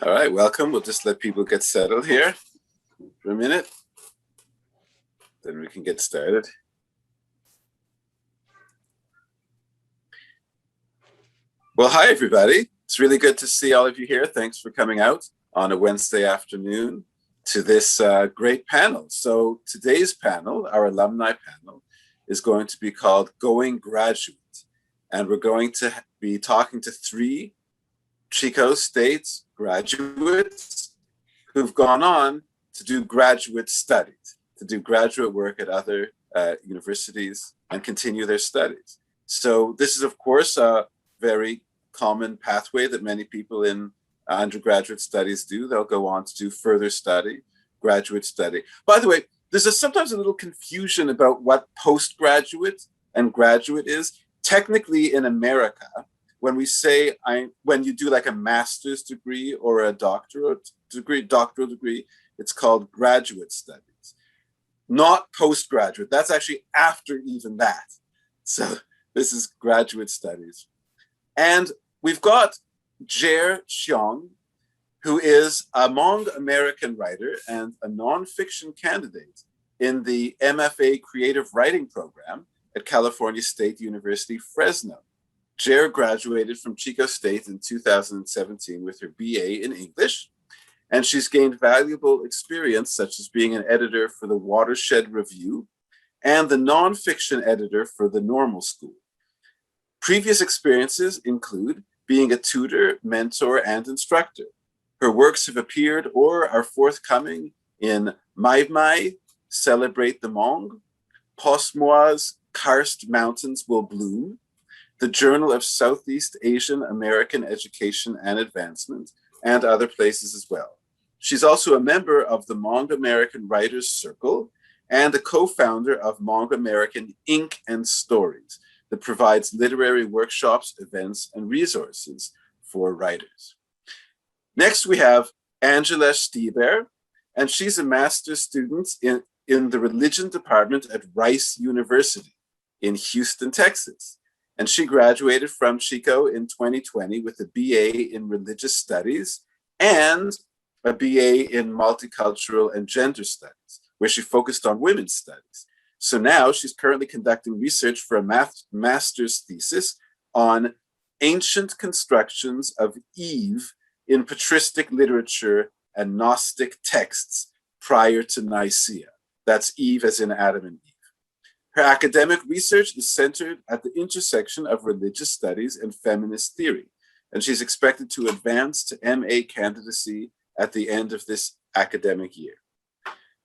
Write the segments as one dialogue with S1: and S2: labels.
S1: All right, welcome. We'll just let people get settled here for a minute. Then we can get started. Well, hi, everybody. It's really good to see all of you here. Thanks for coming out on a Wednesday afternoon to this great panel. So today's panel, our alumni panel, is going to be called Going Graduate. And we're going to be talking to three Chico State graduates who've gone on to do graduate studies, to do graduate work at other universities and continue their studies. So this is, of course, a very common pathway that many people in undergraduate studies do. They'll go on to do further study, graduate study. By the way, there's sometimes a little confusion about what postgraduate and graduate is. Technically, in America, when we say when you do like a master's degree or a doctoral degree, it's called graduate studies, not postgraduate. That's actually after even that. So this is graduate studies. And we've got Jer Xiong, who is a Hmong American writer and a nonfiction candidate in the MFA Creative Writing Program at California State University, Fresno. Jer graduated from Chico State in 2017 with her BA in English, and she's gained valuable experience, such as being an editor for the Watershed Review and the nonfiction editor for the Normal School. Previous experiences include being a tutor, mentor, and instructor. Her works have appeared or are forthcoming in Mai Mai, Celebrate the Hmong, Postmois, Karst Mountains Will Bloom, the Journal of Southeast Asian American Education and Advancement, and other places as well. She's also a member of the Hmong American Writers Circle and a co-founder of Hmong American Ink and Stories that provides literary workshops, events, and resources for writers. Next, we have Angela Stieber, and she's a master's student in the religion department at Rice University in Houston, Texas. And she graduated from Chico in 2020 with a BA in religious studies and a BA in multicultural and gender studies, where she focused on women's studies. So now she's currently conducting research for a master's thesis on ancient constructions of Eve in patristic literature and Gnostic texts prior to Nicaea. That's Eve as in Adam and Eve. Her academic research is centered at the intersection of religious studies and feminist theory, and she's expected to advance to MA candidacy at the end of this academic year.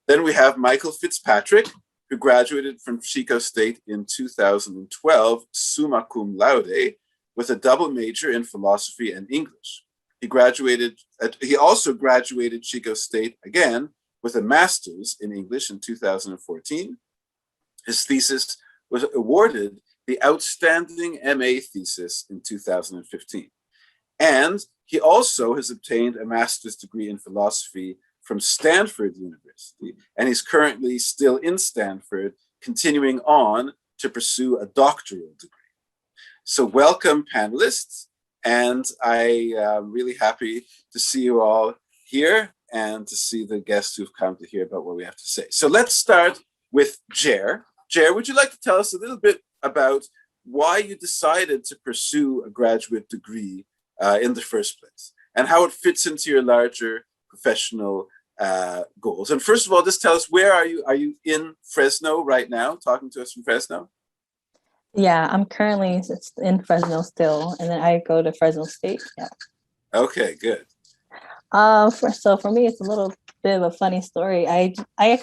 S1: Then we have Michael Fitzpatrick, who graduated from Chico State in 2012, summa cum laude, with a double major in philosophy and English. He also graduated Chico State again with a master's in English in 2014. His thesis was awarded the Outstanding MA thesis in 2015. And he also has obtained a master's degree in philosophy from Stanford University, and he's currently still in Stanford, continuing on to pursue a doctoral degree. So welcome, panelists, and I am really happy to see you all here and to see the guests who've come to hear about what we have to say. So let's start with Jer. Jer, would you like to tell us a little bit about why you decided to pursue a graduate degree in the first place and how it fits into your larger professional goals? And first of all, just tell us, where are you? Are you in Fresno right now, talking to us from Fresno?
S2: Yeah, I'm currently in Fresno still, and then I go to Fresno State. Yeah.
S1: Okay, good.
S2: So for me, it's a little bit of a funny story. I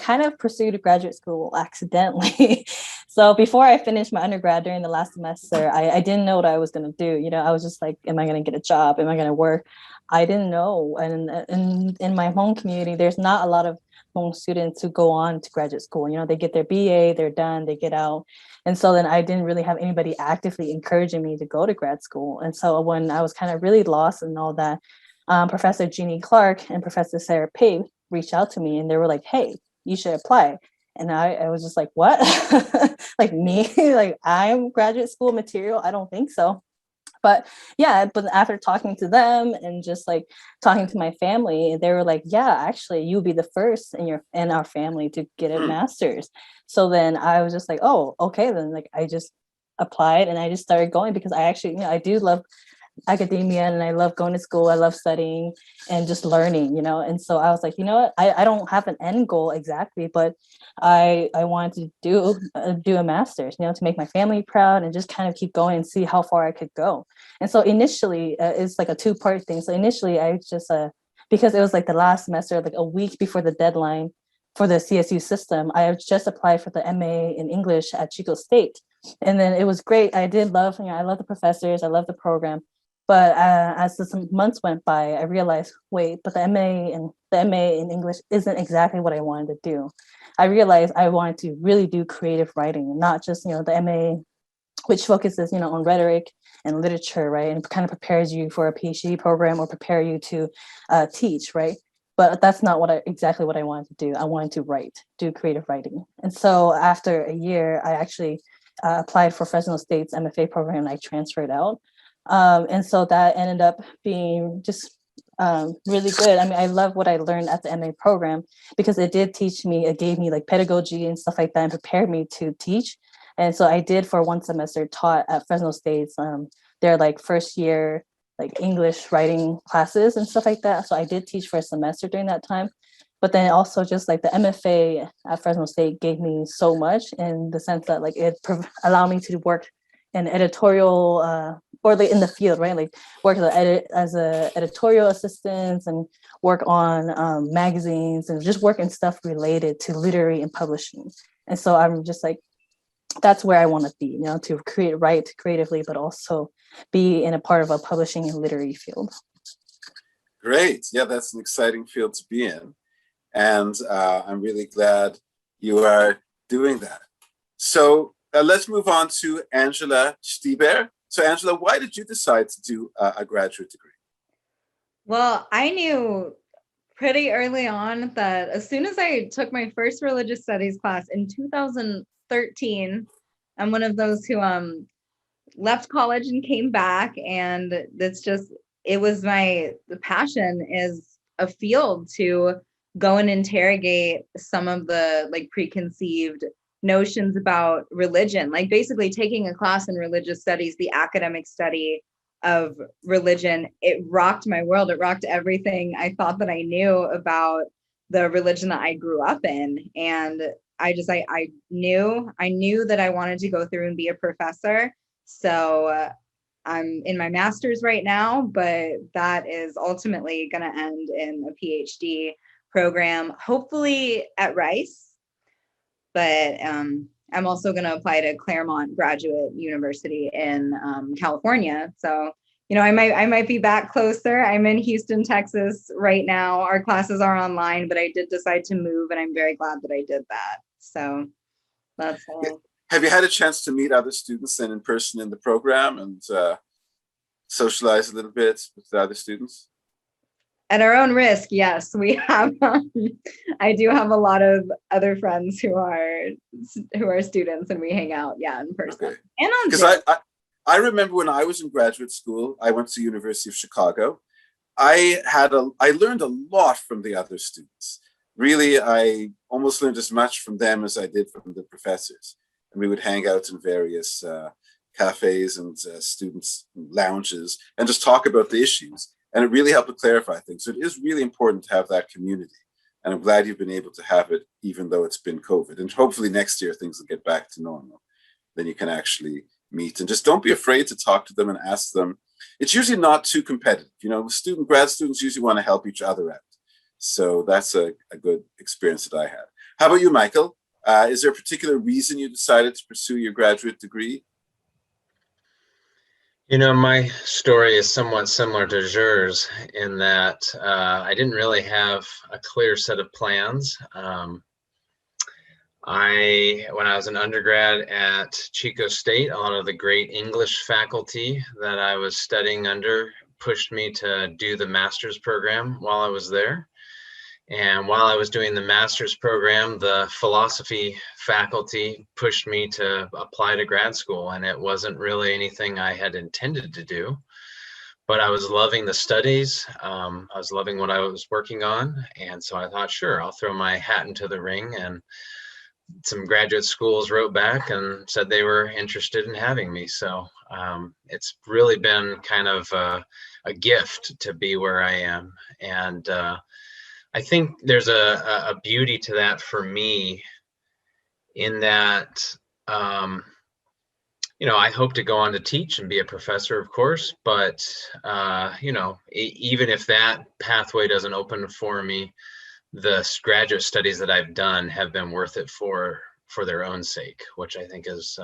S2: kind of pursued graduate school accidentally. So before I finished my undergrad during the last semester, I didn't know what I was going to do. I was just like, am I going to get a job? Am I going to work? I didn't know. And in my home community, there's not a lot of Hmong students who go on to graduate school. They get their BA, they're done, they get out. And so then I didn't really have anybody actively encouraging me to go to grad school. And so when I was kind of really lost and all that, Professor Jeannie Clark and Professor Sarah Pei reached out to me, and they were like, hey, you should apply. And I was just like, what? Like me? Like I'm graduate school material? I don't think so. But yeah, but after talking to them and just like talking to my family, they were like, yeah, actually you'll be the first in our family to get a master's. So then I was just like, oh, okay, then like I just applied and I just started going because I actually, I do love academia and I love going to school. I love studying and just learning, And so I was like, you know what? I don't have an end goal exactly, but I wanted to do a master's, to make my family proud and just kind of keep going and see how far I could go. And so initially it's like a two-part thing. So initially I just because it was like the last semester, like a week before the deadline for the CSU system, I just applied for the MA in English at Chico State. And then it was great. I did love, I love the professors. I love the program. But as the months went by, I realized, wait, but the MA in English isn't exactly what I wanted to do. I realized I wanted to really do creative writing, not just, the MA, which focuses, on rhetoric and literature, right? And kind of prepares you for a PhD program or prepare you to teach, right? But that's not exactly what I wanted to do. I wanted to do creative writing. And so after a year, I actually applied for Fresno State's MFA program and I transferred out. And so that ended up being just really good. I mean, I love what I learned at the MA program because it did teach me, it gave me like pedagogy and stuff like that and prepared me to teach. And so I did for one semester taught at Fresno State's their like first year like English writing classes and stuff like that. So I did teach for a semester during that time. But then also just like the MFA at Fresno State gave me so much in the sense that like it allowed me to work in editorial or like in the field, right? Like work as a editorial assistant and work on magazines and just work in stuff related to literary and publishing. And so I'm just like, that's where I want to be, to write creatively, but also be in a part of a publishing and literary field.
S1: Great. Yeah, that's an exciting field to be in. And I'm really glad you are doing that. So let's move on to Angela Stieber. So Angela, why did you decide to do a graduate degree?
S3: Well, I knew pretty early on that as soon as I took my first religious studies class in 2013, I'm one of those who left college and came back, and it was the passion is a field to go and interrogate some of the like preconceived notions about religion, like basically taking a class in religious studies, the academic study of religion. It rocked my world. It rocked everything I thought that I knew about the religion that I grew up in. And I knew that I wanted to go through and be a professor. So I'm in my master's right now, but that is ultimately going to end in a PhD program, hopefully at Rice. But I'm also going to apply to Claremont Graduate University in California. So, I might be back closer. I'm in Houston, Texas right now. Our classes are online, but I did decide to move, and I'm very glad that I did that. So that's all.
S1: Have you had a chance to meet other students in person in the program and socialize a little bit with the other students?
S3: At our own risk, yes, we have. I do have a lot of other friends who are students, and we hang out, in person. Okay. And on Zoom.
S1: I remember when I was in graduate school, I went to the University of Chicago. I learned a lot from the other students. Really, I almost learned as much from them as I did from the professors. And we would hang out in various cafes and students' lounges and just talk about the issues. And it really helped to clarify things. So it is really important to have that community. And I'm glad you've been able to have it, even though it's been COVID. And hopefully next year, things will get back to normal. Then you can actually meet and just don't be afraid to talk to them and ask them. It's usually not too competitive. Grad students usually want to help each other out. So that's a good experience that I had. How about you, Michael? Is there a particular reason you decided to pursue your graduate degree?
S4: My story is somewhat similar to yours in that I didn't really have a clear set of plans. When I was an undergrad at Chico State, a lot of the great English faculty that I was studying under pushed me to do the master's program while I was there. And while I was doing the master's program, the philosophy faculty pushed me to apply to grad school, and it wasn't really anything I had intended to do. but I was loving the studies. I was loving what I was working on. And so I thought, sure, I'll throw my hat into the ring. And some graduate schools wrote back and said they were interested in having me. So it's really been kind of a gift to be where I am. And I think there's a beauty to that for me in that, I hope to go on to teach and be a professor, of course, but, even if that pathway doesn't open for me, the graduate studies that I've done have been worth it for their own sake, which I think is,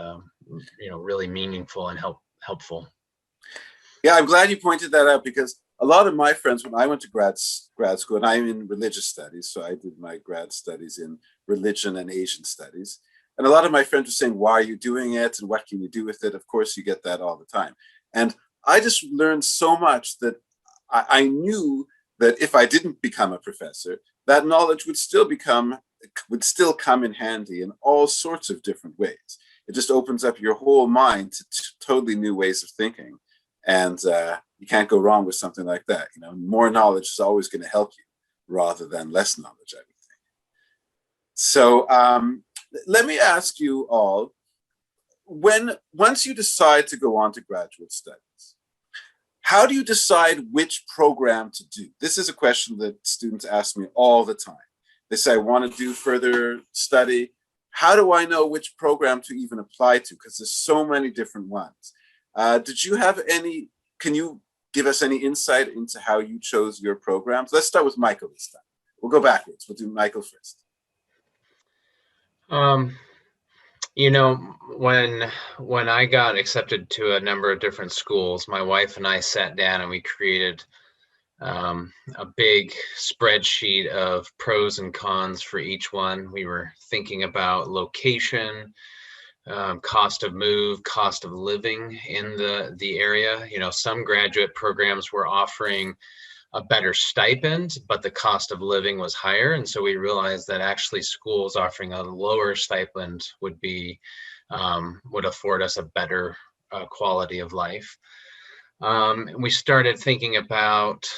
S4: really meaningful and helpful.
S1: Yeah, I'm glad you pointed that out, because a lot of my friends, when I went to grad school, and I'm in religious studies, so I did my grad studies in religion and Asian studies. And a lot of my friends were saying, why are you doing it? And what can you do with it? Of course, you get that all the time. And I just learned so much that I knew that if I didn't become a professor, that knowledge would still come in handy in all sorts of different ways. It just opens up your whole mind to totally new ways of thinking. And you can't go wrong with something like that. More knowledge is always going to help you rather than less knowledge, I would think. So let me ask you all, once you decide to go on to graduate studies, how do you decide which program to do? This is a question that students ask me all the time. They say, I want to do further study. How do I know which program to even apply to? Because there's so many different ones. Can you give us any insight into how you chose your programs? Let's start with Michael this time. We'll go backwards. We'll do Michael first.
S4: When I got accepted to a number of different schools, my wife and I sat down and we created a big spreadsheet of pros and cons for each one. We were thinking about location, cost of move, cost of living in the area. Some graduate programs were offering a better stipend, but the cost of living was higher. And so we realized that actually schools offering a lower stipend would afford us a better quality of life. We started thinking about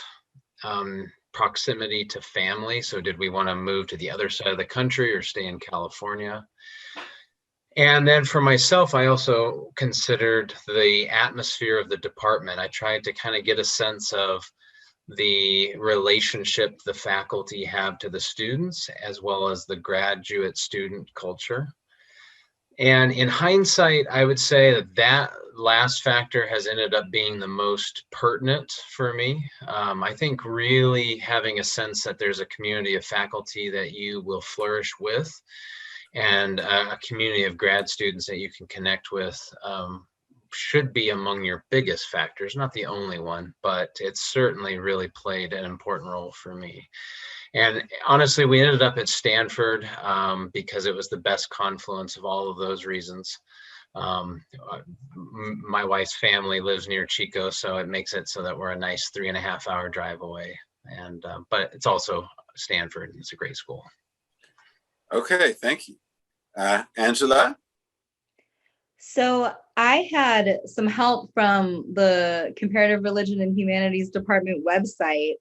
S4: proximity to family. So did we want to move to the other side of the country or stay in California? And then for myself, I also considered the atmosphere of the department. I tried to kind of get a sense of the relationship the faculty have to the students, as well as the graduate student culture. And in hindsight, I would say that last factor has ended up being the most pertinent for me. I think really having a sense that there's a community of faculty that you will flourish with, and a community of grad students that you can connect with should be among your biggest factors, not the only one, but it certainly really played an important role for me. And honestly, we ended up at Stanford because it was the best confluence of all of those reasons. My wife's family lives near Chico, so it makes it so that we're a nice 3.5-hour drive away. And but it's also Stanford. It's a great school.
S1: Okay, thank you. Angela?
S3: So I had some help from the Comparative Religion and Humanities Department website.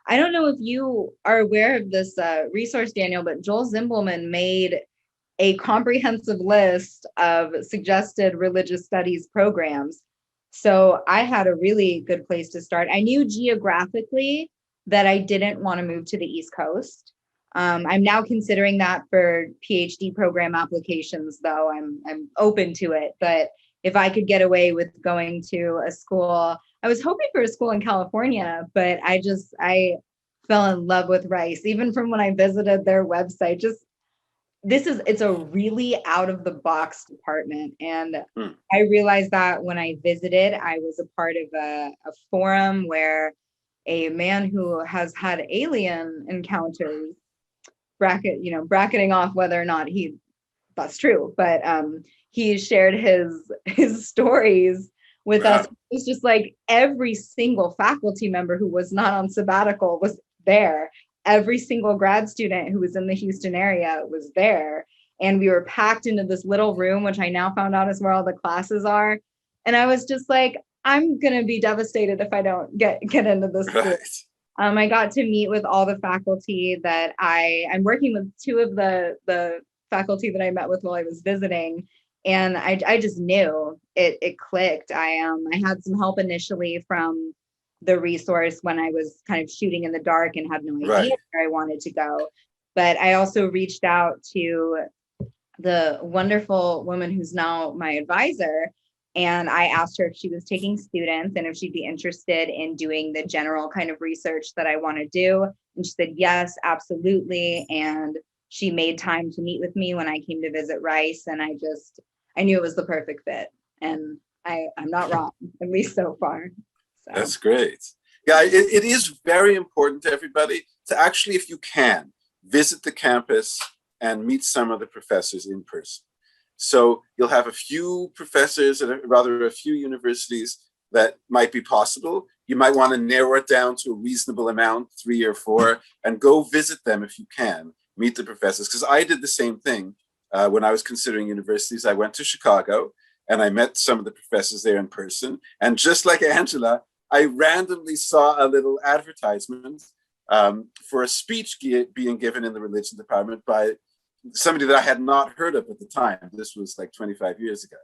S3: I don't know if you are aware of this resource, Daniel, but Joel Zimbelman made a comprehensive list of suggested religious studies programs. So I had a really good place to start. I knew geographically that I didn't want to move to the East Coast. I'm now considering that for PhD program applications, though. I'm open to it. But if I could get away with going to a school, I was hoping for a school in California, but I fell in love with Rice, even from when I visited their website. It's a really out of the box department. And I realized that when I visited, I was a part of a forum where a man who has had alien encounters, bracketing off whether or not that's true, but he shared his stories with us. It was just like every single faculty member who was not on sabbatical was there. Every single grad student who was in the Houston area was there. And we were packed into this little room, which I now found out is where all the classes are. And I was just like, I'm gonna be devastated if I don't get into this school.
S1: Right.
S3: I got to meet with all the faculty that I'm working with two of the faculty that I met with while I was visiting. And I just knew it clicked. I had some help initially from the resource when I was kind of shooting in the dark and had no idea
S1: Right.
S3: where I wanted to go. But I also reached out to the wonderful woman who's now my advisor. And I asked her if she was taking students and if she'd be interested in doing the general kind of research that I want to do. And she said, yes, absolutely. And she made time to meet with me when I came to visit Rice. And I knew it was the perfect fit. And I'm not wrong, at least so far. So.
S1: That's great. Yeah, it is very important to everybody to actually, if you can, visit the campus and meet some of the professors in person. So you'll have a few professors at rather a few universities that might be possible. You might want to narrow it down to a reasonable amount, 3 or 4, and go visit them if you can, meet the professors. Because I did the same thing when I was considering universities. I went to Chicago and I met some of the professors there in person. And just like Angela, I randomly saw a little advertisement for a speech being given in the religion department by somebody that I had not heard of at the time. This was like 25 years ago.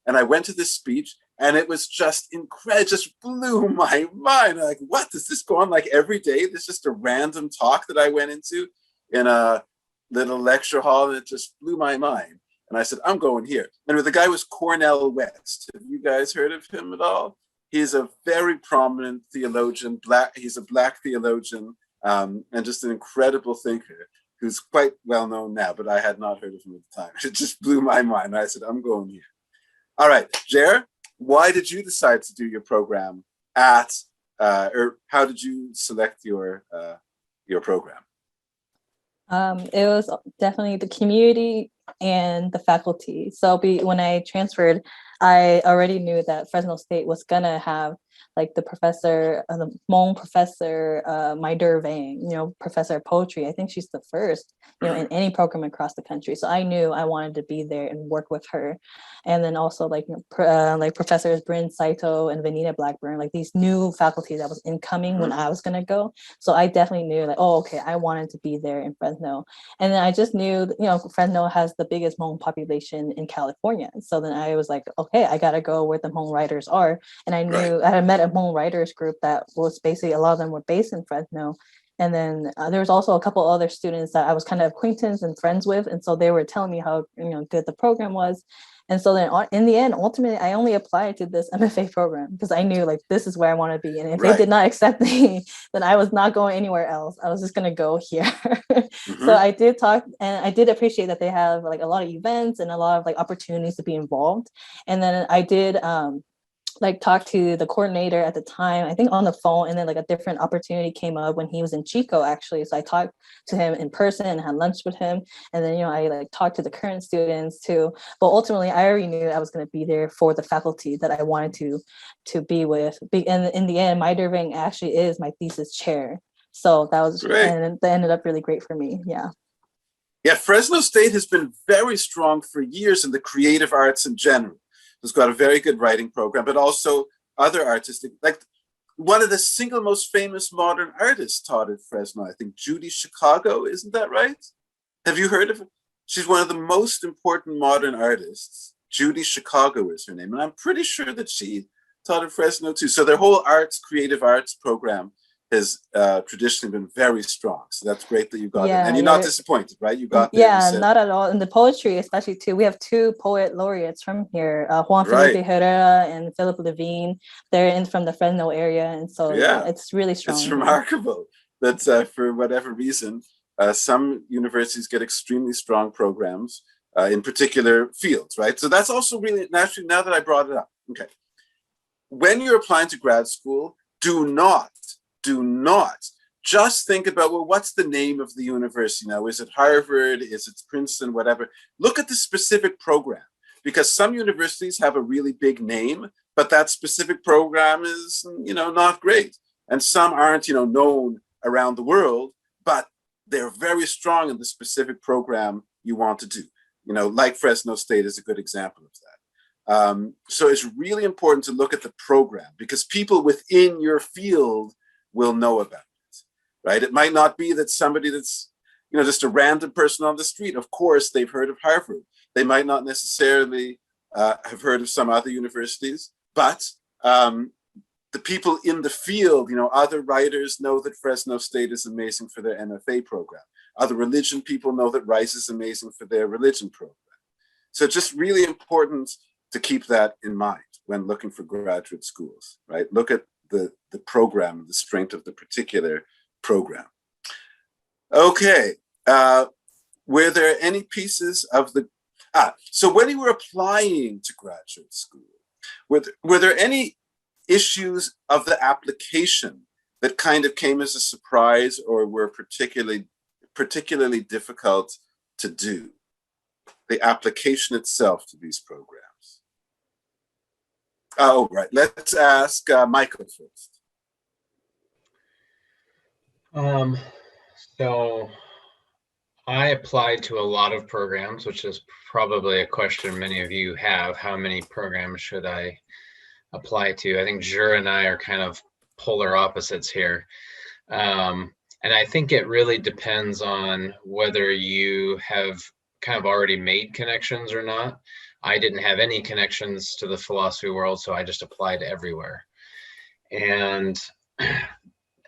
S1: And I went to this speech and it was just incredible, just blew my mind. I'm like, what, does this go on like every day? This is just a random talk that I went into in a little lecture hall and it just blew my mind. And I said, I'm going here. And the guy was Cornel West. Have you guys heard of him at all? He's a very prominent theologian, he's a Black theologian, and just an incredible thinker who's quite well known now, but I had not heard of him at the time. It just blew my mind. I said, I'm going here. All right, Jer, why did you decide to do your program at, or how did you select your program?
S2: It was definitely the community and the faculty. So when I transferred, I already knew that Fresno State was gonna have like the professor, the Hmong professor, Mai Vang, professor of poetry. I think she's the first, in any program across the country. So I knew I wanted to be there and work with her. And then also like professors Bryn Saito and Vanita Blackburn, like these new faculty that was incoming when I was gonna go. So I definitely knew like, oh, okay, I wanted to be there in Fresno. And then I just knew, Fresno has the biggest Hmong population in California. So then I was like, okay, I gotta go where the Hmong writers are. And I knew I had met a Hmong writers group that was basically, a lot of them were based in Fresno. And then there was also a couple other students that I was kind of acquaintance and friends with. And so they were telling me how good the program was. And so then in the end, ultimately, I only applied to this MFA program because I knew like this is where I want to be. And if they did not accept me, then I was not going anywhere else. I was just going to go here. So I did talk, and I did appreciate that they have like a lot of events and a lot of like opportunities to be involved. And then I did like talk to the coordinator at the time, I think on the phone, and then like a different opportunity came up when he was in Chico actually. So I talked to him in person and had lunch with him. And then, I like talked to the current students too. But ultimately I already knew I was going to be there for the faculty that I wanted to be with. And in the end, Mai Derving actually is my thesis chair. So that was great. And that ended up really great for me. Yeah.
S1: Yeah, Fresno State has been very strong for years in the creative arts in general. It's got a very good writing program, but also other artistic, like one of the single most famous modern artists taught at Fresno, I think Judy Chicago, isn't that right? Have you heard of her? She's one of the most important modern artists. Judy Chicago is her name. And I'm pretty sure that she taught at Fresno too. So their whole creative arts program has traditionally been very strong. So that's great that you got it. And you're not disappointed, right? You got there.
S2: Yeah, not at all. And the poetry, especially too. We have 2 poet laureates from here, Juan Felipe Herrera and Philip Levine. They're from the Fresno area. And so it's really strong.
S1: It's remarkable that for whatever reason, some universities get extremely strong programs in particular fields, right? So that's also really, naturally, now that I brought it up, okay. When you're applying to grad school, do not just think about, well, what's the name of the university now? Is it Harvard? Is it Princeton? Whatever. Look at the specific program, because some universities have a really big name, but that specific program is, not great. And some aren't, known around the world, but they're very strong in the specific program you want to do. Like Fresno State is a good example of that. So it's really important to look at the program, because people within your field will know about it, right? It might not be that somebody that's, just a random person on the street. Of course, they've heard of Harvard. They might not necessarily have heard of some other universities, but the people in the field, other writers know that Fresno State is amazing for their MFA program. Other religion people know that Rice is amazing for their religion program. So it's just really important to keep that in mind when looking for graduate schools, right? Look at the program, the strength of the particular program. Okay, were there any pieces of so when you were applying to graduate school, were there any issues of the application that kind of came as a surprise or were particularly difficult to do? The application itself to these programs. Oh, right. Let's ask Michael first.
S4: So I applied to a lot of programs, which is probably a question many of you have. How many programs should I apply to? I think Jura and I are kind of polar opposites here. And I think it really depends on whether you have kind of already made connections or not. I didn't have any connections to the philosophy world, so I just applied everywhere. And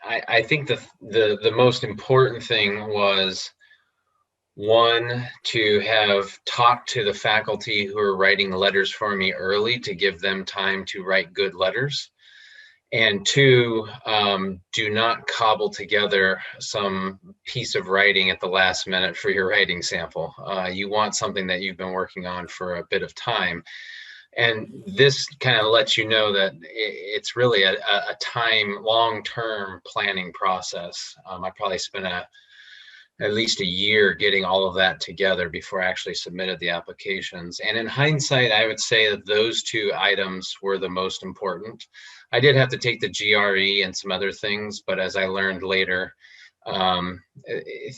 S4: I think the most important thing was, one, to have talked to the faculty who are writing letters for me early to give them time to write good letters. And two, do not cobble together some piece of writing at the last minute for your writing sample. You want something that you've been working on for a bit of time. And this kind of lets you know that it's really a long-term planning process. I probably spent at least a year getting all of that together before I actually submitted the applications. And in hindsight, I would say that those two items were the most important. I did have to take the GRE and some other things, but as I learned later,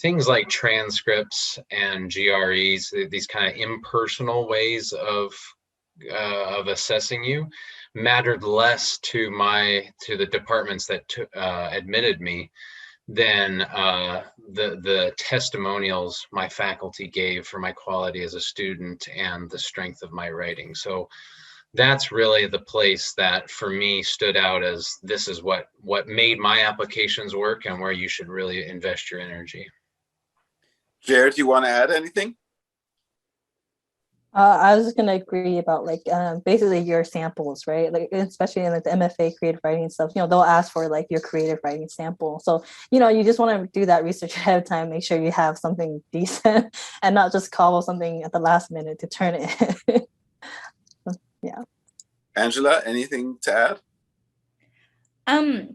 S4: things like transcripts and GREs, these kind of impersonal ways of assessing you, mattered less to the departments that admitted me than the testimonials my faculty gave for my quality as a student and the strength of my writing. So that's really the place that for me stood out as this is what made my applications work and where you should really invest your energy.
S1: Jared, do you want to add anything?
S2: I was just going to agree about basically your samples, right? Like, especially in the MFA creative writing and stuff, they'll ask for your creative writing sample. So, you just want to do that research ahead of time, make sure you have something decent and not just cobble something at the last minute to turn it in. Yeah.
S1: Angela, anything to
S3: add?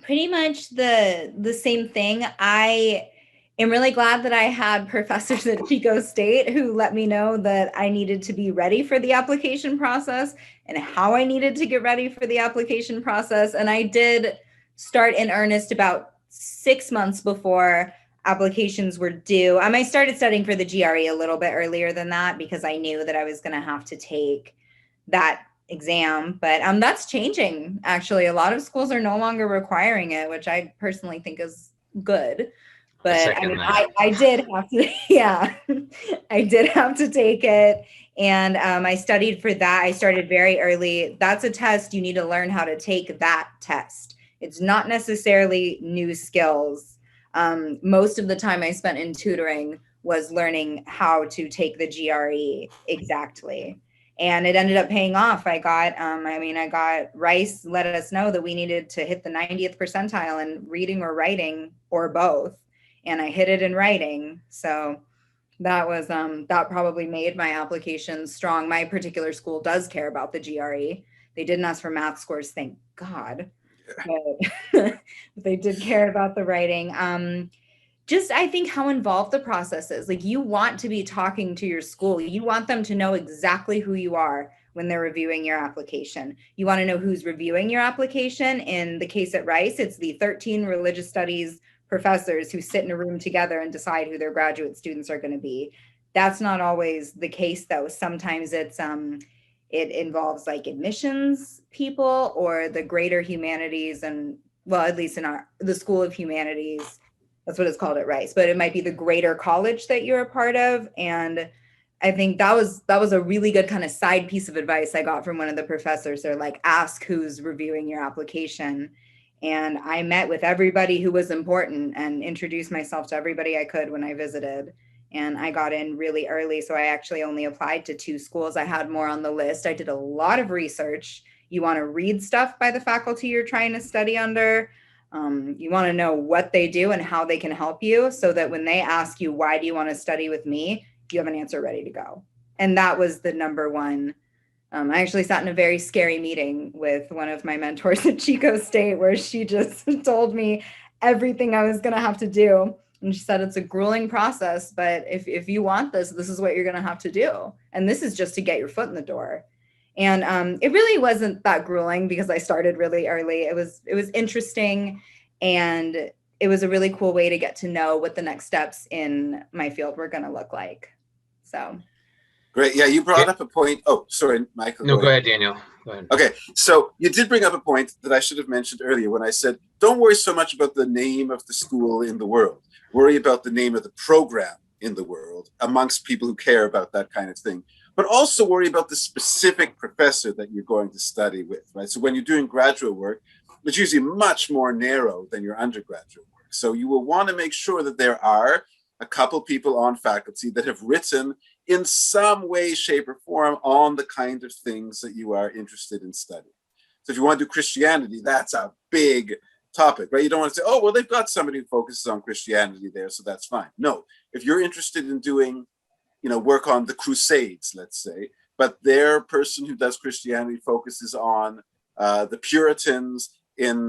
S3: Pretty much the same thing. I am really glad that I had professors at Chico State who let me know that I needed to be ready for the application process and how I needed to get ready for the application process. And I did start in earnest about 6 months before applications were due. I started studying for the GRE a little bit earlier than that because I knew that I was going to have to take that exam, but that's changing. Actually, a lot of schools are no longer requiring it, which I personally think is good. But I did have to, yeah, I did have to take it. And I studied for that. I started very early. That's a test. You need to learn how to take that test. It's not necessarily new skills. Most of the time I spent in tutoring was learning how to take the GRE exactly. And it ended up paying off. I got Rice let us know that we needed to hit the 90th percentile in reading or writing or both. And I hit it in writing. So that was, that probably made my application strong. My particular school does care about the GRE. They didn't ask for math scores, thank God. But they did care about the writing. I think how involved the process is. You want to be talking to your school. You want them to know exactly who you are when they're reviewing your application. You want to know who's reviewing your application. In the case at Rice, it's the 13 religious studies professors who sit in a room together and decide who their graduate students are going to be. That's not always the case, though. Sometimes
S5: it involves like admissions people or the greater humanities, and well, at least in the School of Humanities, that's what it's called at Rice, but it might be the greater college that you're a part of. And I think that was a really good kind of side piece of advice I got from one of the professors. They're like, ask who's reviewing your application. And I met with everybody who was important and introduced myself to everybody I could when I visited. And I got in really early. So I actually only applied to 2 schools. I had more on the list. I did a lot of research. You want to read stuff by the faculty you're trying to study under. You want to know what they do and how they can help you, so that when they ask you, why do you want to study with me, you have an answer ready to go. And that was the number one. I actually sat in a very scary meeting with one of my mentors at Chico State, where she just told me everything I was going to have to do. And she said, it's a grueling process, but if you want this, this is what you're going to have to do. And this is just to get your foot in the door. And it really wasn't that grueling because I started really early. It was interesting, and it was a really cool way to get to know what the next steps in my field were going to look like. So
S1: great. Yeah, you brought up a point. Oh, sorry, Michael.
S4: No, go ahead, Daniel. Go ahead.
S1: Okay, so you did bring up a point that I should have mentioned earlier when I said, don't worry so much about the name of the school in the world. Worry about the name of the program in the world amongst people who care about that kind of thing. But also worry about the specific professor that you're going to study with, right? So when you're doing graduate work, it's usually much more narrow than your undergraduate work. So you will want to make sure that there are a couple people on faculty that have written in some way, shape, or form on the kind of things that you are interested in studying. So if you want to do Christianity, that's a big topic, right? You don't want to say, oh, well, they've got somebody who focuses on Christianity there, so that's fine. No, if you're interested in doing, work on the Crusades, let's say, but their person who does Christianity focuses on the Puritans in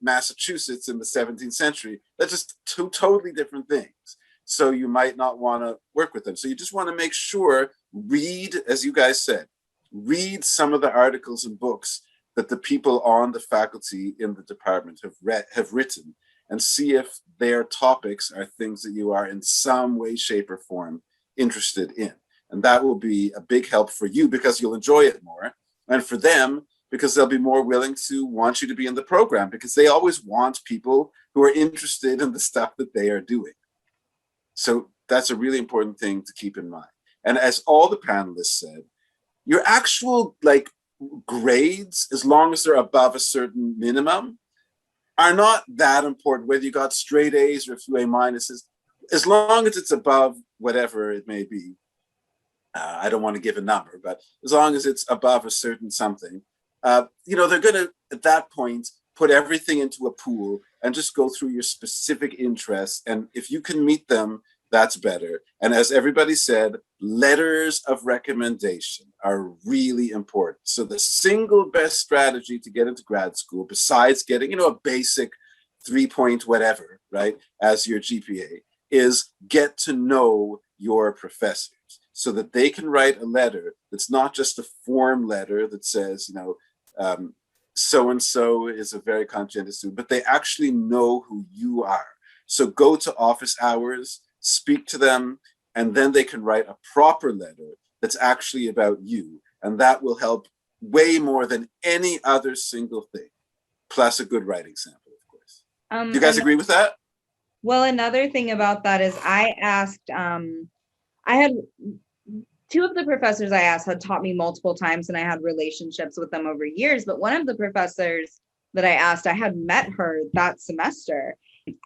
S1: Massachusetts in the 17th century, that's just 2 totally different things. So you might not want to work with them. So you just want to make sure, read, as you guys said, read some of the articles and books that the people on the faculty in the department have written, and see if their topics are things that you are in some way, shape, or form interested in. And that will be a big help for you because you'll enjoy it more, and for them because they'll be more willing to want you to be in the program, because they always want people who are interested in the stuff that they are doing. So that's a really important thing to keep in mind. And as all the panelists said, your actual grades, as long as they're above a certain minimum, are not that important, whether you got straight A's or a few A minuses, as long as it's above whatever it may be. I don't want to give a number, but as long as it's above a certain something, they're going to, at that point, put everything into a pool and just go through your specific interests. And if you can meet them, that's better. And as everybody said, letters of recommendation are really important. So the single best strategy to get into grad school, besides getting, a basic 3-point whatever, right, as your GPA, is get to know your professors so that they can write a letter that's not just a form letter that says, so-and-so is a very conscientious student, but they actually know who you are. So go to office hours, speak to them, and then they can write a proper letter that's actually about you. And that will help way more than any other single thing, plus a good writing sample, of course. Do you guys agree with that?
S5: Well, another thing about that is I asked, I had 2 of the professors I asked had taught me multiple times, and I had relationships with them over years. But one of the professors that I asked, I had met her that semester.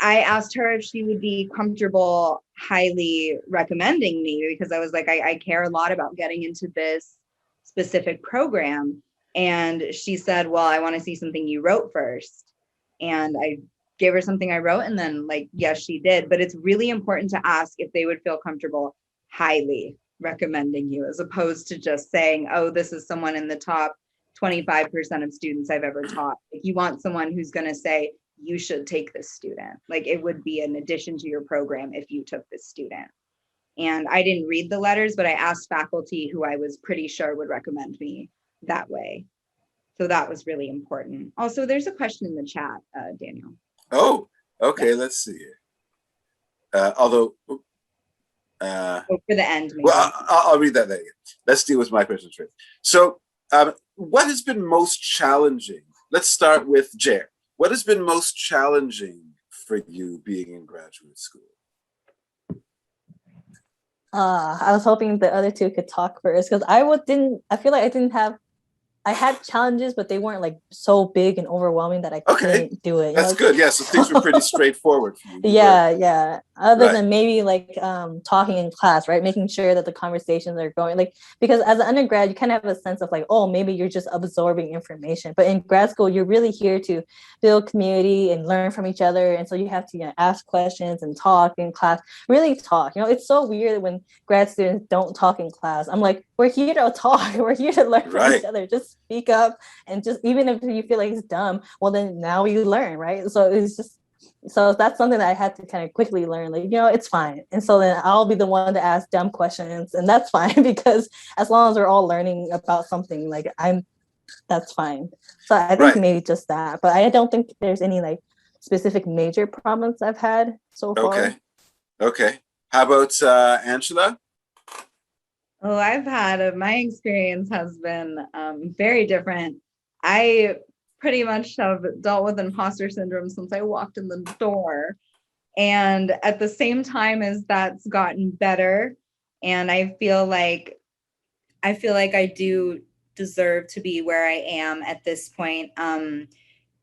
S5: I asked her if she would be comfortable highly recommending me, because I was like, I care a lot about getting into this specific program. And she said, well, I want to see something you wrote first. And I gave her something I wrote, and then yes, she did. But it's really important to ask if they would feel comfortable highly recommending you, as opposed to just saying, oh, this is someone in the top 25% of students I've ever taught. You want someone who's going to say, you should take this student. It would be an addition to your program if you took this student. And I didn't read the letters, but I asked faculty who I was pretty sure would recommend me that way. So that was really important. Also, there's a question in the chat, Daniel.
S1: Oh, okay. Yeah. Let's see here. For
S5: the end, maybe.
S1: Well, I'll read that later. Let's deal with my question first. So What has been most challenging? Let's start with Jer. What has been most challenging for you being in graduate school?
S2: I was hoping the other two could talk first because I feel like I had challenges, but they weren't like so big and overwhelming that I couldn't do it.
S1: That's good. Yeah, so things were pretty straightforward for you.
S2: Yeah. Other than maybe like talking in class, right? Making sure that the conversations are going like, because as an undergrad, you kind of have a sense of like, oh, maybe you're just absorbing information. But in grad school, you're really here to build community and learn from each other. And so you have to ask questions and talk in class, really talk. It's so weird when grad students don't talk in class. I'm like, we're here to talk. We're here to learn from each other. Just speak up, and just even if you feel like it's dumb, well then now you learn, right? So that's something that I had to kind of quickly learn, like, it's fine. And so then I'll be the one to ask dumb questions, and that's fine because as long as we're all learning about something, like that's fine. So I think maybe just that, but I don't think there's any like specific major problems I've had so far.
S1: Okay. How about Angela?
S3: Oh, my experience has been very different. I pretty much have dealt with imposter syndrome since I walked in the door. And at the same time as that's gotten better, and I feel like I do deserve to be where I am at this point.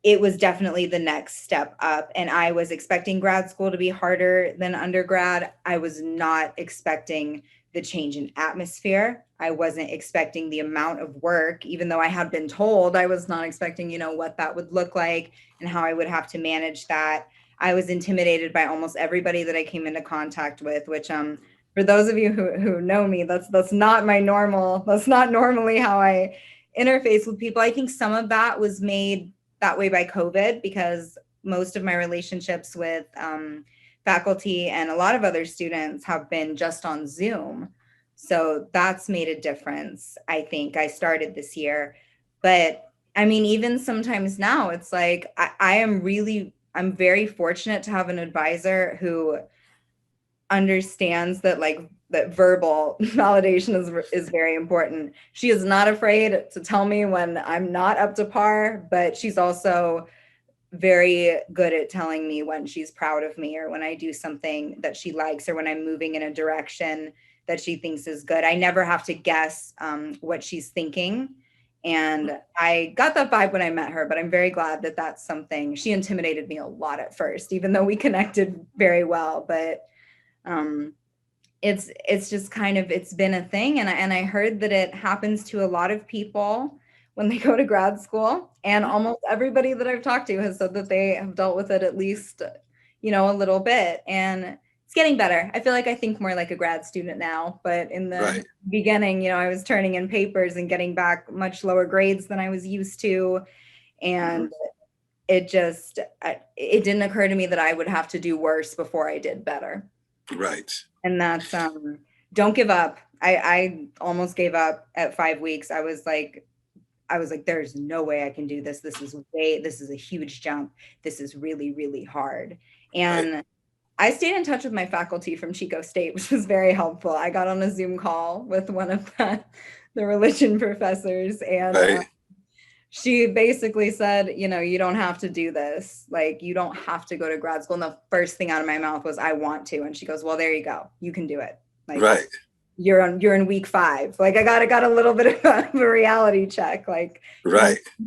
S3: It was definitely the next step up. And I was expecting grad school to be harder than undergrad. I was not expecting the change in atmosphere. I wasn't expecting the amount of work, even though I had been told. I was not expecting, what that would look like and how I would have to manage that. I was intimidated by almost everybody that I came into contact with, which for those of you who know me, that's not my normal. That's not normally how I interface with people. I think some of that was made that way by COVID, because most of my relationships with faculty and a lot of other students have been just on Zoom. So that's made a difference. I think I started this year, but I mean, even sometimes now it's like, I'm very fortunate to have an advisor who understands that that verbal validation is very important. She is not afraid to tell me when I'm not up to par, but she's also very good at telling me when she's proud of me, or when I do something that she likes, or when I'm moving in a direction that she thinks is good. I never have to guess what she's thinking. And I got that vibe when I met her, but I'm very glad that that's something. She intimidated me a lot at first, even though we connected very well, but it's just kind of, it's been a thing. And I heard that it happens to a lot of people when they go to grad school, and almost everybody that I've talked to has said that they have dealt with it at least, a little bit, and it's getting better. I feel like I think more like a grad student now, but in the beginning, I was turning in papers and getting back much lower grades than I was used to. And it didn't occur to me that I would have to do worse before I did better.
S1: Right.
S3: And that's, don't give up. I almost gave up at 5 weeks. I was like, there's no way I can do this. This is a huge jump. This is really, really hard. And I stayed in touch with my faculty from Chico State, which was very helpful. I got on a Zoom call with one of the religion professors, and she basically said, you don't have to do this. Like, you don't have to go to grad school. And the first thing out of my mouth was, I want to. And she goes, well, there you go. You can do it. Like, you're in week 5. Like, I got a little bit of a reality check, like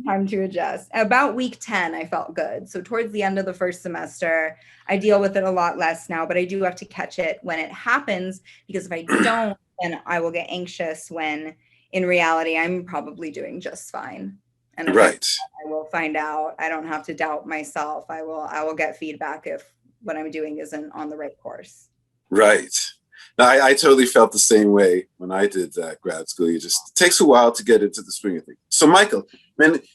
S3: time to adjust. About week 10, I felt good. So towards the end of the first semester, I deal with it a lot less now, but I do have to catch it when it happens, because if I don't, then I will get anxious, when in reality, I'm probably doing just fine. And I will find out. I don't have to doubt myself. I will get feedback if what I'm doing isn't on the right course.
S1: Right. No, I totally felt the same way when I did grad school. It takes a while to get into the swing of things. So, Michael,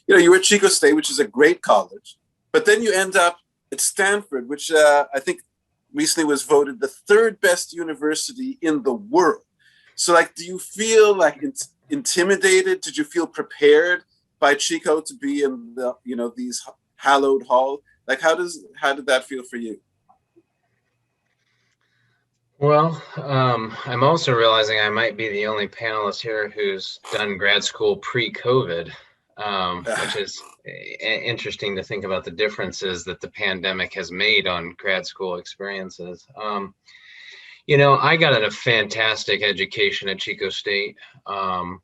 S1: you were at Chico State, which is a great college, but then you end up at Stanford, which I think recently was voted the 3rd best university in the world. So, like, do you feel like it's intimidated? Did you feel prepared by Chico to be in the, these hallowed halls? Like, how did that feel for you?
S4: Well, I'm also realizing I might be the only panelist here who's done grad school pre-COVID, which is interesting to think about the differences that the pandemic has made on grad school experiences. I got a fantastic education at Chico State. Uh,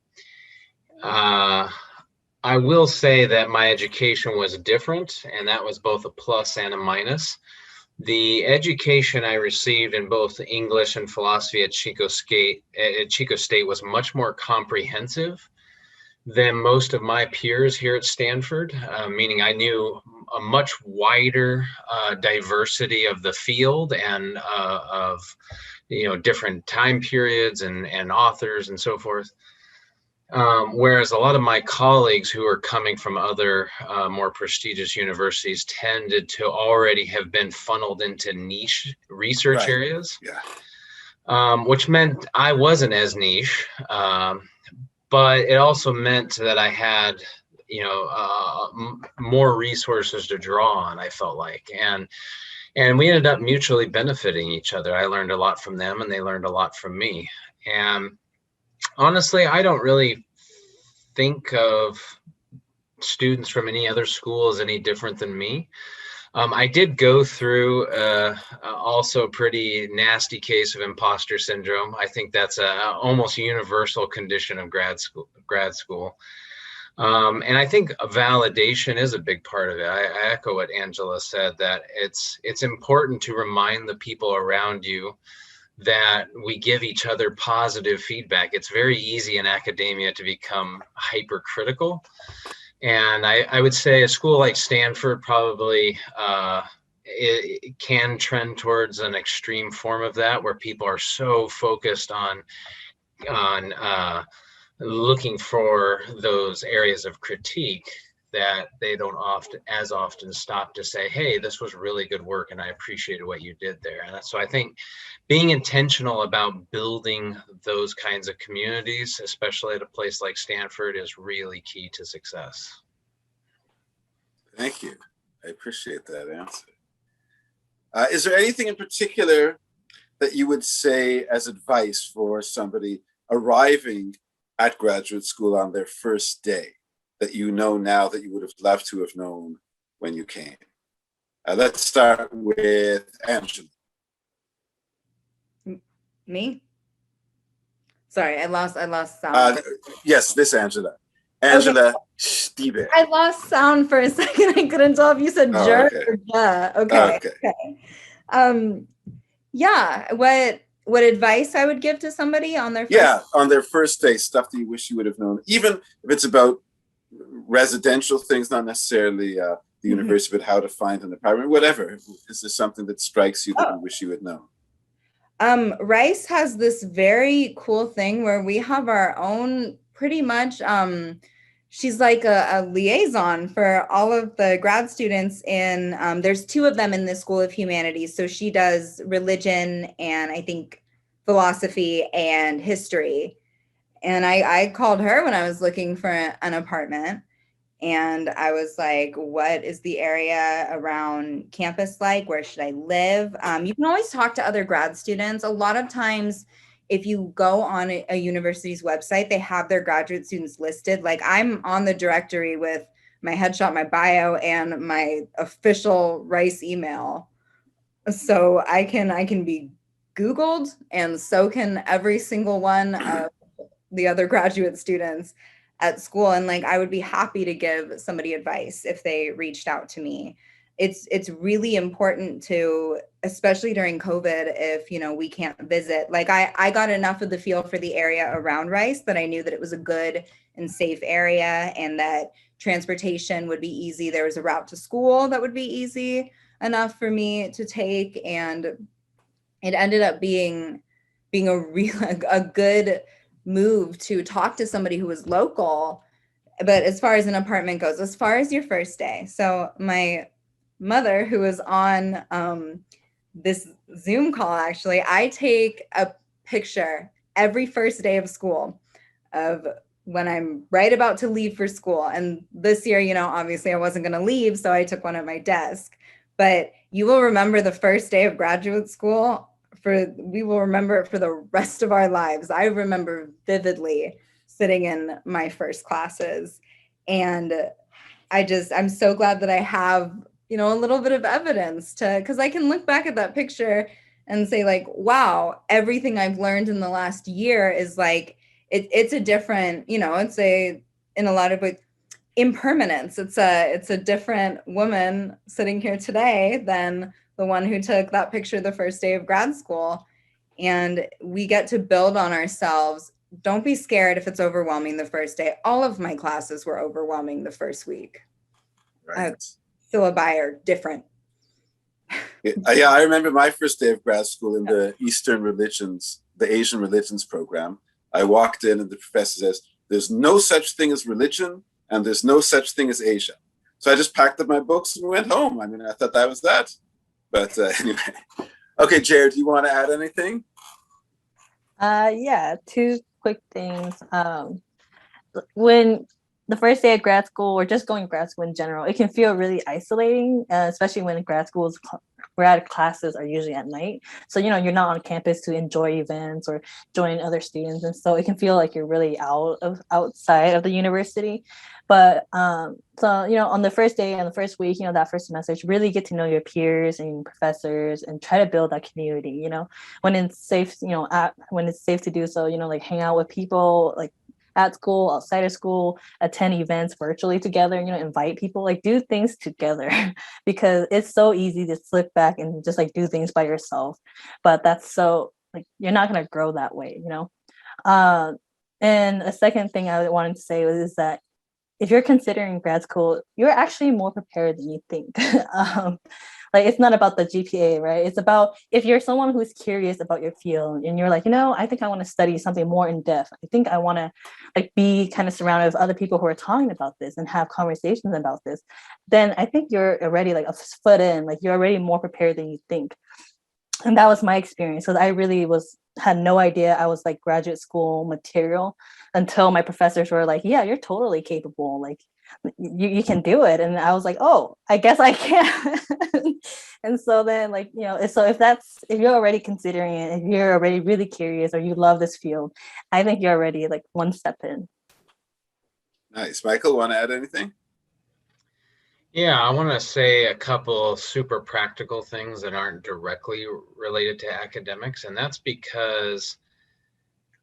S4: I will say that my education was different, and that was both a plus and a minus. The education I received in both English and philosophy at Chico State was much more comprehensive than most of my peers here at Stanford, meaning I knew a much wider diversity of the field and of different time periods and authors and so forth. Whereas a lot of my colleagues who are coming from other more prestigious universities tended to already have been funneled into niche research areas, which meant I wasn't as niche, but it also meant that I had, more resources to draw on, I felt like. And we ended up mutually benefiting each other. I learned a lot from them and they learned a lot from me. And honestly, I don't really think of students from any other school as any different than me. I did go through also a pretty nasty case of imposter syndrome. I think that's a almost universal condition of grad school. And I think validation is a big part of it. I echo what Angela said, that it's important to remind the people around you that we give each other positive feedback. It's very easy in academia to become hypercritical. And I would say a school like Stanford probably it can trend towards an extreme form of that, where people are so focused on looking for those areas of critique that they don't often stop to say, hey, this was really good work and I appreciated what you did there. And so I think being intentional about building those kinds of communities, especially at a place like Stanford, is really key to success.
S1: Thank you. I appreciate that answer. Is there anything in particular that you would say as advice for somebody arriving at graduate school on their first day that you know now that you would have loved to have known when you came? Let's start with Angela.
S5: Me? Sorry, I lost sound.
S1: Yes, this Angela. Angela Stiebe.
S5: I lost sound for a second. I couldn't tell if you said jerk or duh. Okay. Yeah. What advice I would give to somebody on their
S1: first day, stuff that you wish you would have known, even if it's about residential things, not necessarily the university, but how to find an apartment, whatever. Is there something that strikes you that you wish you had known?
S5: Rice has this very cool thing where we have our own, pretty much, she's like a liaison for all of the grad students in, there's two of them in the School of Humanities. So she does religion and I think philosophy and history. And I called her when I was looking for an apartment. And I was like, what is the area around campus like? Where should I live? You can always talk to other grad students. A lot of times, if you go on a university's website, they have their graduate students listed. Like I'm on the directory with my headshot, my bio, and my official Rice email. So I can be Googled, and so can every single one of the other graduate students at school. And like, I would be happy to give somebody advice if they reached out to me. It's really important to, especially during COVID, if, we can't visit, like I got enough of the feel for the area around Rice that I knew that it was a good and safe area and that transportation would be easy. There was a route to school that would be easy enough for me to take. And it ended up being a good move to talk to somebody who was local. But as far as an apartment goes, as far as your first day, so my mother, who was on this Zoom call, actually, I take a picture every first day of school of when I'm right about to leave for school. And this year, obviously I wasn't going to leave, so I took one at my desk. But you will remember the first day of graduate school we will remember it for the rest of our lives. I remember vividly sitting in my first classes, and I'm so glad that I have, you know, a little bit of evidence because I can look back at that picture and say like, wow, everything I've learned in the last year is like, it's a different, you know, in a lot of ways, impermanence. It's a different woman sitting here today than the one who took that picture the first day of grad school. And we get to build on ourselves. Don't be scared if it's overwhelming the first day. All of my classes were overwhelming the first week.
S1: Right.
S5: Syllabi are different.
S1: Yeah, I remember my first day of grad school in the Eastern religions, the Asian religions program. I walked in and the professor says, there's no such thing as religion and there's no such thing as Asia. So I just packed up my books and went home. I mean, I thought that was that. But anyway. Okay, Jared, do you want to add anything?
S2: Yeah, two quick things. When the first day of grad school or just going to grad school in general, it can feel really isolating, especially when grad classes are usually at night. So, you know, you're not on campus to enjoy events or join other students. And so it can feel like you're really outside of the university. But so, you know, on the first day and the first week, you know, that first semester, really get to know your peers and professors and try to build that community, you know, when it's safe, you know, when it's safe to do so, you know, like hang out with people, like at school, outside of school, attend events virtually together, you know, invite people, like do things together because it's so easy to slip back and just like do things by yourself. But that's so like, you're not going to grow that way, you know? And a second thing I wanted to say is that if you're considering grad school, you're actually more prepared than you think. Like it's not about the GPA, right? It's about if you're someone who's curious about your field and you're like, you know, I think I want to study something more in depth. I think I want to like be kind of surrounded with other people who are talking about this and have conversations about this. Then I think you're already like a foot in, like you're already more prepared than you think. And that was my experience because I really had no idea I was like graduate school material until my professors were like, yeah, you're totally capable. Like you can do it. And I was like, oh, I guess I can. And so then like, you know, so if you're already considering it, if you're already really curious or you love this field, I think you're already like one step in.
S1: Nice. Michael, want to add anything?
S4: Yeah, I want to say a couple super practical things that aren't directly related to academics. And that's because,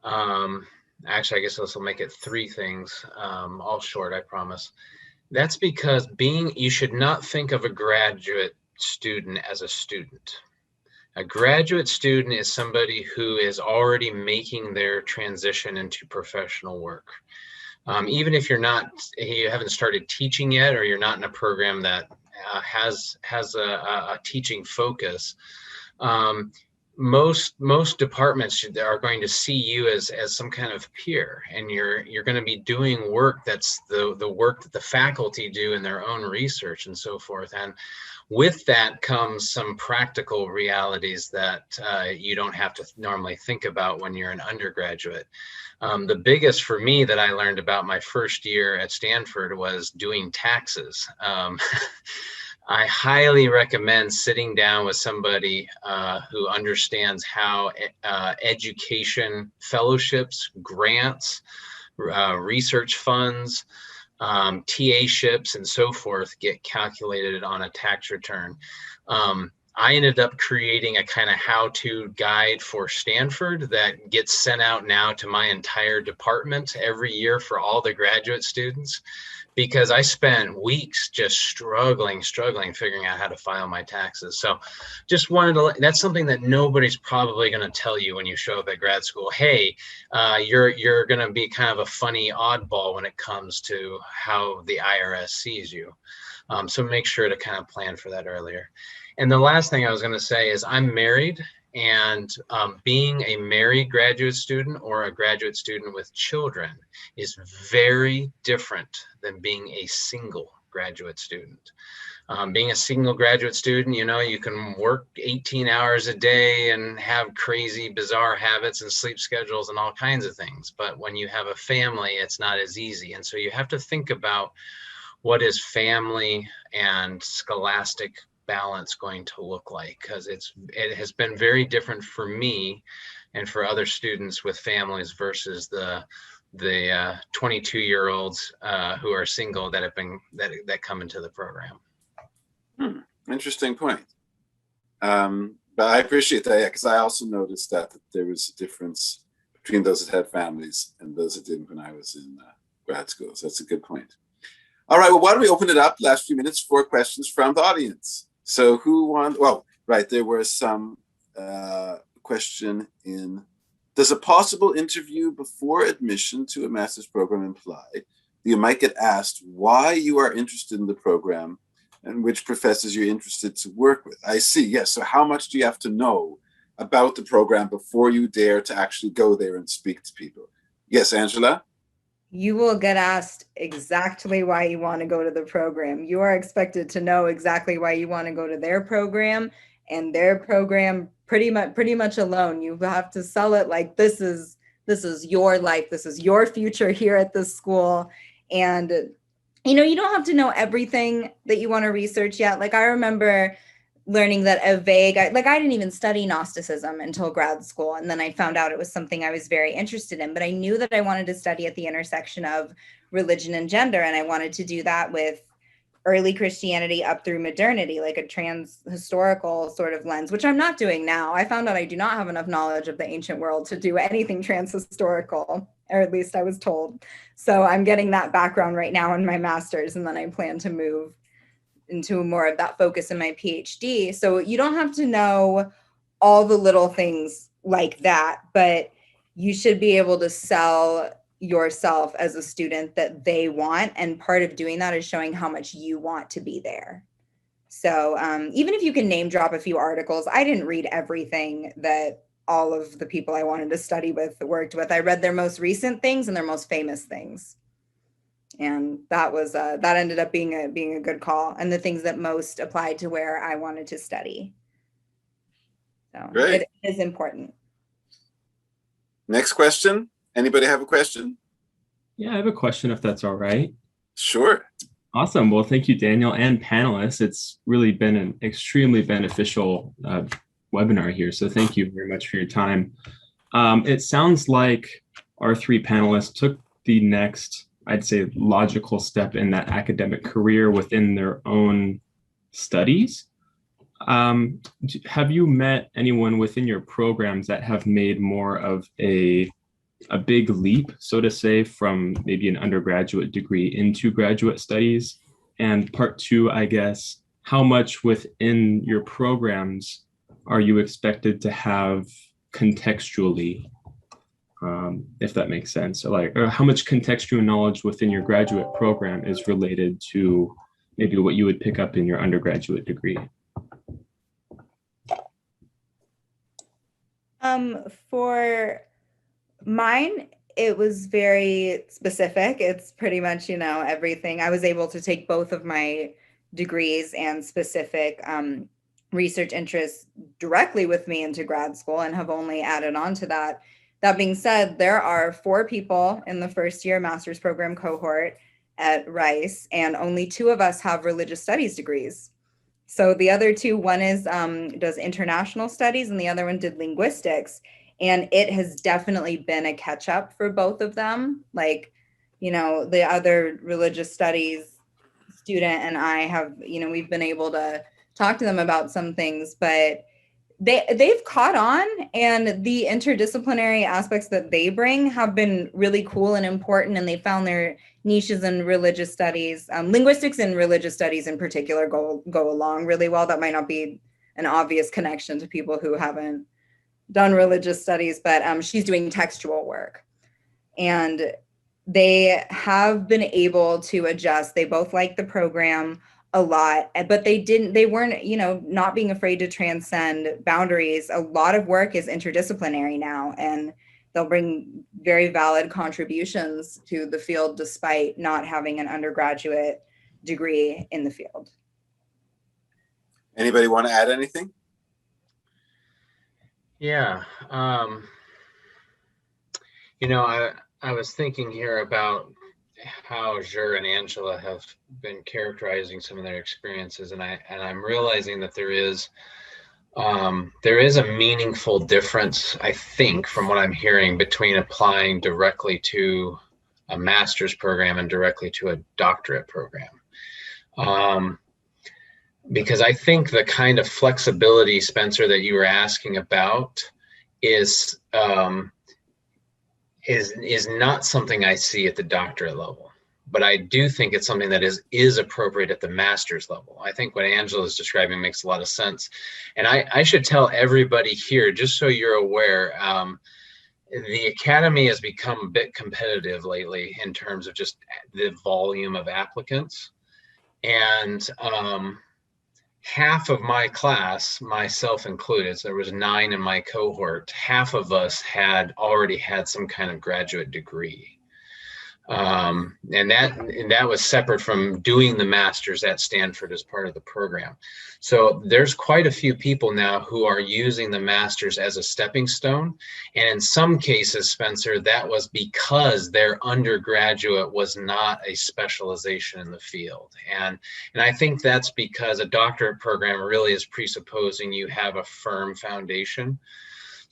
S4: actually, I guess this will make it three things, all short, I promise. That's because you should not think of a graduate student as a student. A graduate student is somebody who is already making their transition into professional work. Even if you haven't started teaching yet, or you're not in a program that has a teaching focus, most departments are going to see you as some kind of peer, and you're going to be doing work that's the work that the faculty do in their own research and so forth. And with that comes some practical realities that you don't have to normally think about when you're an undergraduate. The biggest for me that I learned about my first year at Stanford was doing taxes. I highly recommend sitting down with somebody who understands how education fellowships, grants, research funds, TA-ships, and so forth get calculated on a tax return. I ended up creating a kind of how-to guide for Stanford that gets sent out now to my entire department every year for all the graduate students, because I spent weeks just struggling, figuring out how to file my taxes. So just wanted to, that's something that nobody's probably going to tell you when you show up at grad school. Hey, you're going to be kind of a funny oddball when it comes to how the IRS sees you. So make sure to kind of plan for that earlier. And the last thing I was going to say is I'm married, and being a married graduate student or a graduate student with children is very different than being a single graduate student. Being a single graduate student, you know, you can work 18 hours a day and have crazy, bizarre habits and sleep schedules and all kinds of things. But when you have a family, it's not as easy. And so you have to think about what is family and scholastic balance going to look like? Because it has been very different for me and for other students with families versus the 22-year-olds who are single that come into the program.
S1: Interesting point. But I appreciate that, because I also noticed that there was a difference between those that had families and those that didn't when I was in grad school. So that's a good point. All right, well, why don't we open it up last few minutes for questions from the audience? So who wants, well, right, there was some question in, does a possible interview before admission to a master's program imply that you might get asked why you are interested in the program and which professors you're interested to work with? I see, yes. So how much do you have to know about the program before you dare to actually go there and speak to people? Yes, Angela?
S5: You will get asked exactly why you want to go to the program. You are expected to know exactly why you want to go to their program, and their program pretty much alone. You have to sell it like this is your life. This is your future here at this school. And you know, you don't have to know everything that you want to research yet. Like I remember learning that I didn't even study Gnosticism until grad school. And then I found out it was something I was very interested in, but I knew that I wanted to study at the intersection of religion and gender. And I wanted to do that with early Christianity up through modernity, like a trans-historical sort of lens, which I'm not doing now. I found out I do not have enough knowledge of the ancient world to do anything trans-historical, or at least I was told. So I'm getting that background right now in my master's, and then I plan to move into more of that focus in my PhD. So you don't have to know all the little things like that, but you should be able to sell yourself as a student that they want. And part of doing that is showing how much you want to be there. So even if you can name drop a few articles, I didn't read everything that all of the people I wanted to study with worked with. I read their most recent things and their most famous things. And that was that ended up being a good call, and the things that most applied to where I wanted to study. So
S1: Great.
S5: It is important.
S1: Next question. Anybody have a question?
S6: Yeah, I have a question if that's all right.
S1: Sure.
S6: Awesome. Well, thank you, Daniel, and panelists. It's really been an extremely beneficial webinar here. So thank you very much for your time. It sounds like our three panelists took the next, I'd say, logical step in that academic career within their own studies. Have you met anyone within your programs that have made more of a big leap, so to say, from maybe an undergraduate degree into graduate studies? And part two, I guess, how much within your programs are you expected to have contextually, if that makes sense? So or how much contextual knowledge within your graduate program is related to maybe what you would pick up in your undergraduate degree?
S5: For mine, it was very specific. It's pretty much, everything. I was able to take both of my degrees and specific research interests directly with me into grad school, and have only added on to that. That being said, there are 4 people in the first year master's program cohort at Rice, and only 2 of us have religious studies degrees. So the other 2, one is does international studies, and the other one did linguistics. And it has definitely been a catch up for both of them. Like, the other religious studies student and I have, we've been able to talk to them about some things, but they've caught on, and the interdisciplinary aspects that they bring have been really cool and important, and they found their niches in religious studies. Linguistics and religious studies in particular go along really well. That might not be an obvious connection to people who haven't done religious studies, but she's doing textual work, and they have been able to adjust. They both like the program a lot, but they weren't, not being afraid to transcend boundaries. A lot of work is interdisciplinary now, and they'll bring very valid contributions to the field despite not having an undergraduate degree in the field.
S1: Anybody want to add anything?
S4: Yeah. I was thinking here about how Jer and Angela have been characterizing some of their experiences, and I'm realizing that there is a meaningful difference, I think, from what I'm hearing, between applying directly to a master's program and directly to a doctorate program. Because I think the kind of flexibility, Spencer, that you were asking about is not something I see at the doctorate level. But I do think it's something that is appropriate at the master's level. I think what Angela is describing makes a lot of sense. And I should tell everybody here, just so you're aware, the Academy has become a bit competitive lately in terms of just the volume of applicants. And half of my class, myself included, so there was 9 in my cohort, half of us had already had some kind of graduate degree. And that was separate from doing the master's at Stanford as part of the program. So there's quite a few people now who are using the master's as a stepping stone. And in some cases, Spencer, that was because their undergraduate was not a specialization in the field. And I think that's because a doctorate program really is presupposing you have a firm foundation.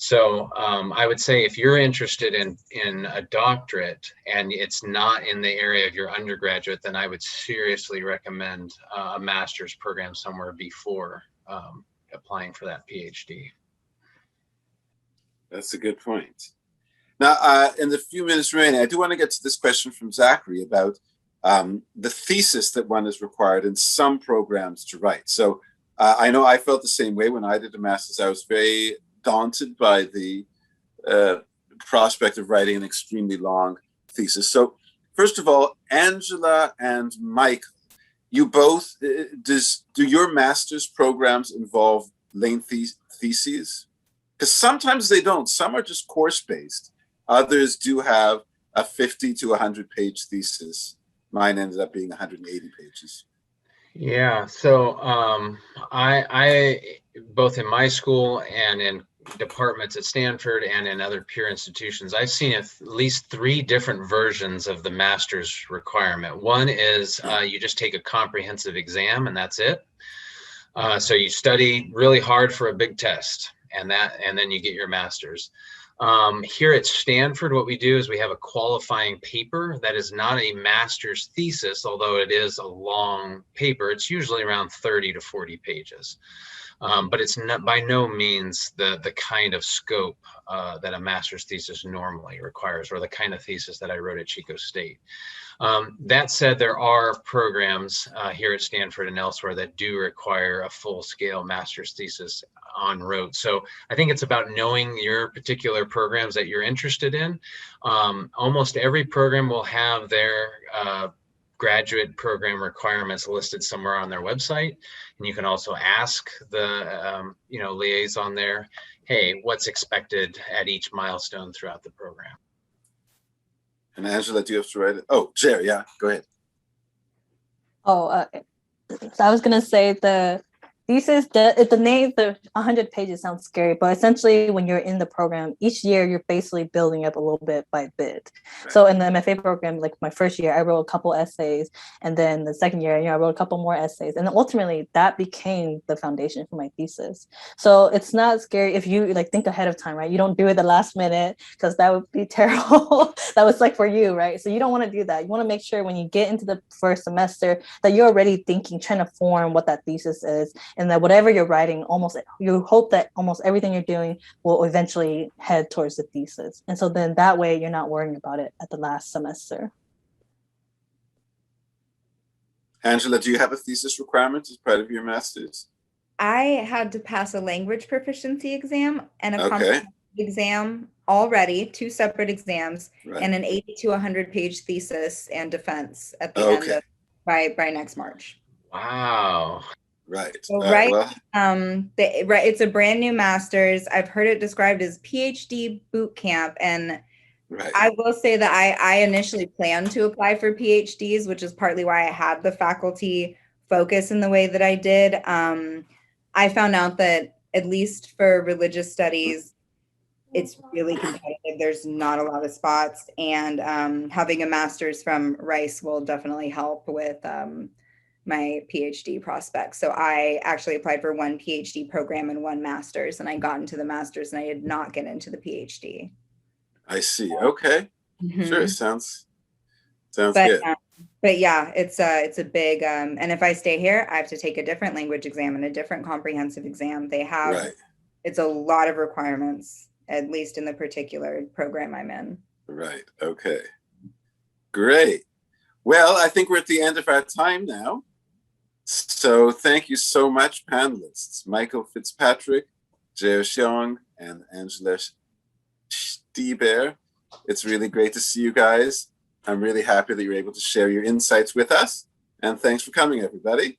S4: So I would say if you're interested in a doctorate and it's not in the area of your undergraduate, then I would seriously recommend a master's program somewhere before applying for that PhD.
S1: That's a good point. Now, in the few minutes remaining, I do want to get to this question from Zachary about the thesis that one is required in some programs to write. So I know I felt the same way when I did a master's. I was very daunted by the prospect of writing an extremely long thesis. So first of all, Angela and Mike, you both, do your master's programs involve lengthy theses? Because sometimes they don't. Some are just course-based. Others do have a 50 to 100-page thesis. Mine ended up being 180 pages.
S4: Yeah, so I both in my school and in departments at Stanford and in other peer institutions, I've seen at least 3 different versions of the master's requirement. One is you just take a comprehensive exam and that's it. So you study really hard for a big test and then you get your master's. Here at Stanford, what we do is we have a qualifying paper that is not a master's thesis, although it is a long paper. It's usually around 30 to 40 pages. But it's not by no means the kind of scope that a master's thesis normally requires, or the kind of thesis that I wrote at Chico State. That said, there are programs here at Stanford and elsewhere that do require a full-scale master's thesis en route. So I think it's about knowing your particular programs that you're interested in. Almost every program will have their graduate program requirements listed somewhere on their website. And you can also ask the liaison there, hey, what's expected at each milestone throughout the program?
S1: And Angela, do you have to write it? Oh, Jerry, yeah, go ahead.
S2: So I was gonna say the thesis, the name, the 100 pages sounds scary, but essentially when you're in the program, each year you're basically building up a little bit by bit. Right. So in the MFA program, like my first year, I wrote a couple essays, and then the second year, I wrote a couple more essays, and ultimately that became the foundation for my thesis. So it's not scary if you think ahead of time, right? You don't do it the last minute because that would be terrible. That was for you, right? So you don't want to do that. You want to make sure when you get into the first semester that you're already trying to form what that thesis is. And that whatever you're writing, you hope that almost everything you're doing will eventually head towards the thesis. And so then that way you're not worrying about it at the last semester.
S1: Angela, do you have a thesis requirement as part of your master's?
S5: I had to pass a language proficiency exam and a comprehensive exam already, 2 separate exams, right, and an 80 to 100-page thesis and defense at the end of by next March.
S4: Wow.
S1: Right.
S5: So, it's a brand new master's. I've heard it described as PhD boot camp. And right, I will say that I initially planned to apply for PhDs, which is partly why I had the faculty focus in the way that I did. I found out that at least for religious studies, it's really competitive. There's not a lot of spots, and having a master's from Rice will definitely help with my PhD prospects. So I actually applied for one PhD program and one master's, and I got into the master's, and I did not get into the PhD.
S1: I see. Okay. Sure. Sounds
S5: but,
S1: good.
S5: But yeah, it's a big, and if I stay here, I have to take a different language exam and a different comprehensive exam. They have,
S1: Right.
S5: It's a lot of requirements, at least in the particular program I'm in.
S1: Right. Okay. Great. Well, I think we're at the end of our time now. So thank you so much, panelists, Michael Fitzpatrick, Jeo Xiong, and Angela Stieber. It's really great to see you guys. I'm really happy that you're able to share your insights with us. And thanks for coming, everybody.